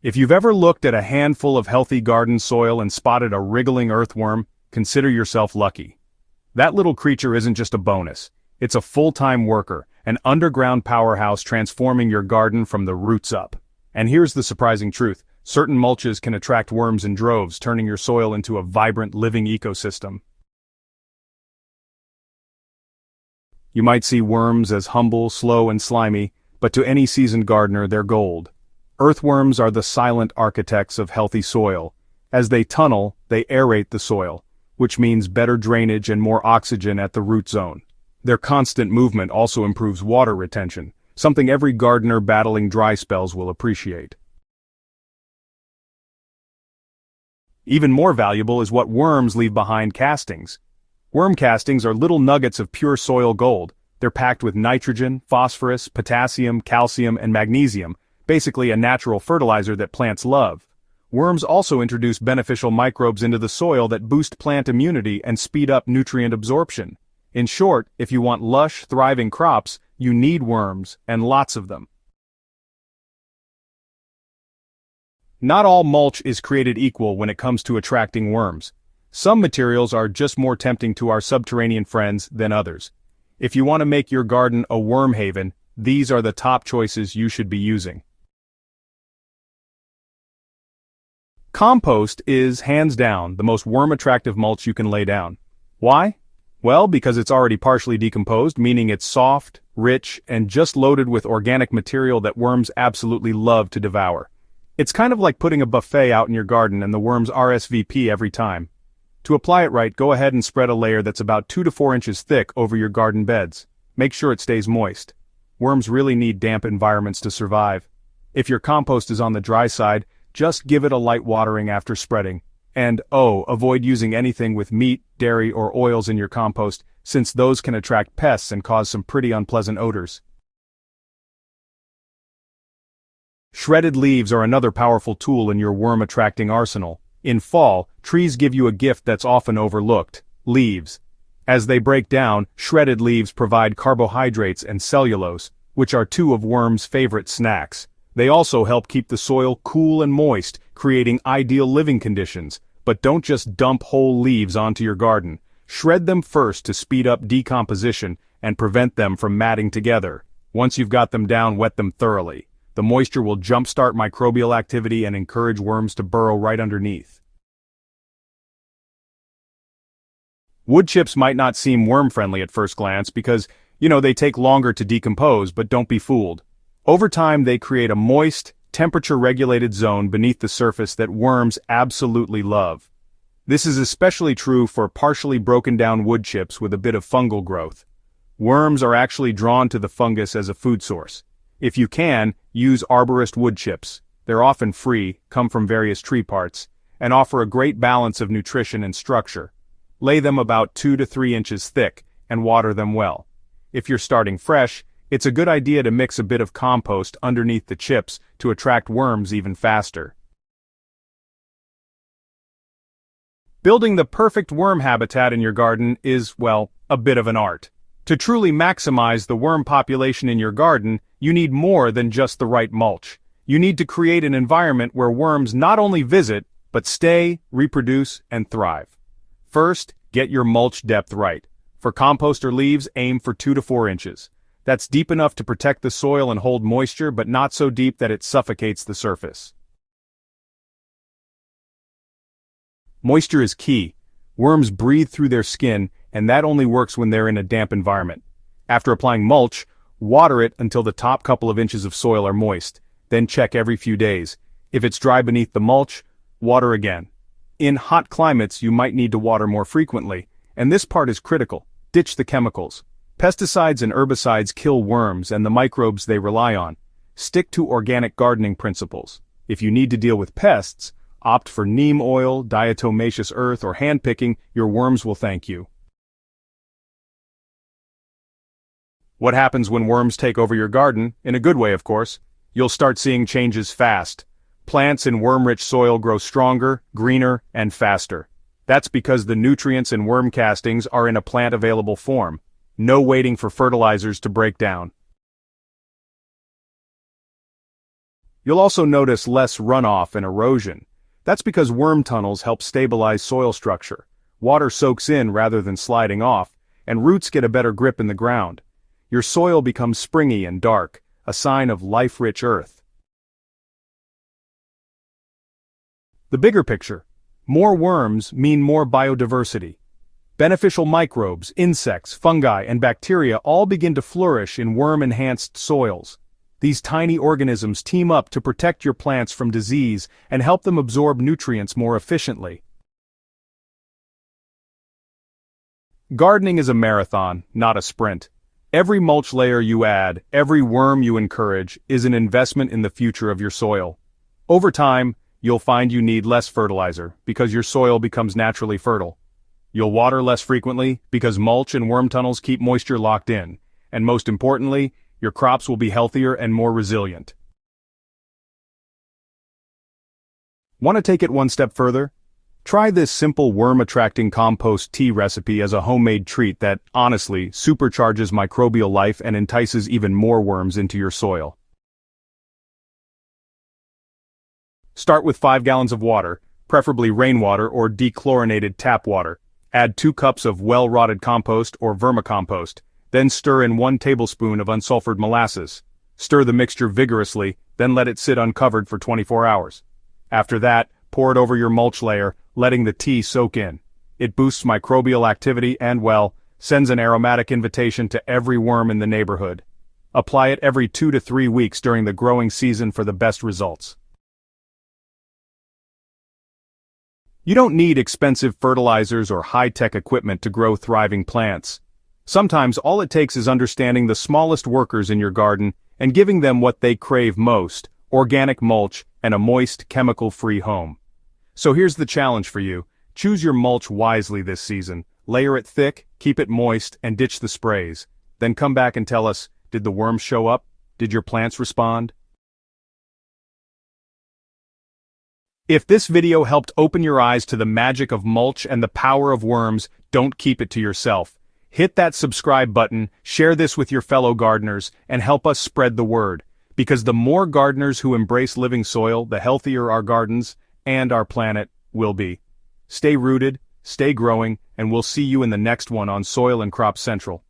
If you've ever looked at a handful of healthy garden soil and spotted a wriggling earthworm, consider yourself lucky. That little creature isn't just a bonus. It's a full-time worker, an underground powerhouse transforming your garden from the roots up. And here's the surprising truth. Certain mulches can attract worms in droves, turning your soil into a vibrant, living ecosystem. You might see worms as humble, slow, and slimy, but to any seasoned gardener, they're gold. Earthworms are the silent architects of healthy soil. As they tunnel, they aerate the soil, which means better drainage and more oxygen at the root zone. Their constant movement also improves water retention, something every gardener battling dry spells will appreciate. Even more valuable is what worms leave behind: castings. Worm castings are little nuggets of pure soil gold. They're packed with nitrogen, phosphorus, potassium, calcium, and magnesium, basically a natural fertilizer that plants love. Worms also introduce beneficial microbes into the soil that boost plant immunity and speed up nutrient absorption. In short, if you want lush, thriving crops, you need worms, and lots of them. Not all mulch is created equal when it comes to attracting worms. Some materials are just more tempting to our subterranean friends than others. If you want to make your garden a worm haven, these are the top choices you should be using. Compost is, hands down, the most worm-attractive mulch you can lay down. Why? Well, because it's already partially decomposed, meaning it's soft, rich, and just loaded with organic material that worms absolutely love to devour. It's kind of like putting a buffet out in your garden and the worms RSVP every time. To apply it right, go ahead and spread a layer that's about 2 to 4 inches thick over your garden beds. Make sure it stays moist. Worms really need damp environments to survive. If your compost is on the dry side, just give it a light watering after spreading. And avoid using anything with meat, dairy, or oils in your compost, since those can attract pests and cause some pretty unpleasant odors. Shredded leaves are another powerful tool in your worm-attracting arsenal. In fall, trees give you a gift that's often overlooked: leaves. As they break down, shredded leaves provide carbohydrates and cellulose, which are two of worms' favorite snacks. They also help keep the soil cool and moist, creating ideal living conditions. But don't just dump whole leaves onto your garden. Shred them first to speed up decomposition and prevent them from matting together. Once you've got them down, wet them thoroughly. The moisture will jumpstart microbial activity and encourage worms to burrow right underneath. Wood chips might not seem worm-friendly at first glance because, they take longer to decompose, but don't be fooled. Over time, they create a moist, temperature-regulated zone beneath the surface that worms absolutely love. This is especially true for partially broken-down wood chips with a bit of fungal growth. Worms are actually drawn to the fungus as a food source. If you can, use arborist wood chips. They're often free, come from various tree parts, and offer a great balance of nutrition and structure. Lay them about 2 to 3 inches thick, and water them well. If you're starting fresh, it's a good idea to mix a bit of compost underneath the chips to attract worms even faster. Building the perfect worm habitat in your garden is, a bit of an art. To truly maximize the worm population in your garden, you need more than just the right mulch. You need to create an environment where worms not only visit, but stay, reproduce, and thrive. First, get your mulch depth right. For compost or leaves, aim for 2 to 4 inches. That's deep enough to protect the soil and hold moisture, but not so deep that it suffocates the surface. Moisture is key. Worms breathe through their skin, and that only works when they're in a damp environment. After applying mulch, water it until the top couple of inches of soil are moist. Then check every few days. If it's dry beneath the mulch, water again. In hot climates, you might need to water more frequently, and this part is critical. Ditch the chemicals. Pesticides and herbicides kill worms and the microbes they rely on. Stick to organic gardening principles. If you need to deal with pests, opt for neem oil, diatomaceous earth, or hand-picking. Your worms will thank you. What happens when worms take over your garden? In a good way, of course. You'll start seeing changes fast. Plants in worm-rich soil grow stronger, greener, and faster. That's because the nutrients in worm castings are in a plant-available form. No waiting for fertilizers to break down. You'll also notice less runoff and erosion. That's because worm tunnels help stabilize soil structure. Water soaks in rather than sliding off, and roots get a better grip in the ground. Your soil becomes springy and dark, a sign of life-rich earth. The bigger picture. More worms mean more biodiversity. Beneficial microbes, insects, fungi, and bacteria all begin to flourish in worm-enhanced soils. These tiny organisms team up to protect your plants from disease and help them absorb nutrients more efficiently. Gardening is a marathon, not a sprint. Every mulch layer you add, every worm you encourage, is an investment in the future of your soil. Over time, you'll find you need less fertilizer because your soil becomes naturally fertile. You'll water less frequently because mulch and worm tunnels keep moisture locked in. And most importantly, your crops will be healthier and more resilient. Want to take it one step further? Try this simple worm-attracting compost tea recipe as a homemade treat that, honestly, supercharges microbial life and entices even more worms into your soil. Start with 5 gallons of water, preferably rainwater or dechlorinated tap water. Add 2 cups of well-rotted compost or vermicompost. Then stir in 1 tablespoon of unsulfured molasses. Stir the mixture vigorously, then let it sit uncovered for 24 hours. After that, pour it over your mulch layer, letting the tea soak in. It boosts microbial activity and, well, sends an aromatic invitation to every worm in the neighborhood. Apply it every 2 to 3 weeks during the growing season for the best results. You don't need expensive fertilizers or high-tech equipment to grow thriving plants. Sometimes all it takes is understanding the smallest workers in your garden and giving them what they crave most: organic mulch and a moist, chemical-free home. So here's the challenge for you. Choose your mulch wisely this season. Layer it thick, keep it moist, and ditch the sprays. Then come back and tell us, did the worms show up? Did your plants respond? If this video helped open your eyes to the magic of mulch and the power of worms, don't keep it to yourself. Hit that subscribe button, share this with your fellow gardeners, and help us spread the word. Because the more gardeners who embrace living soil, the healthier our gardens and our planet will be. Stay rooted, stay growing, and we'll see you in the next one on Soil and Crop Central.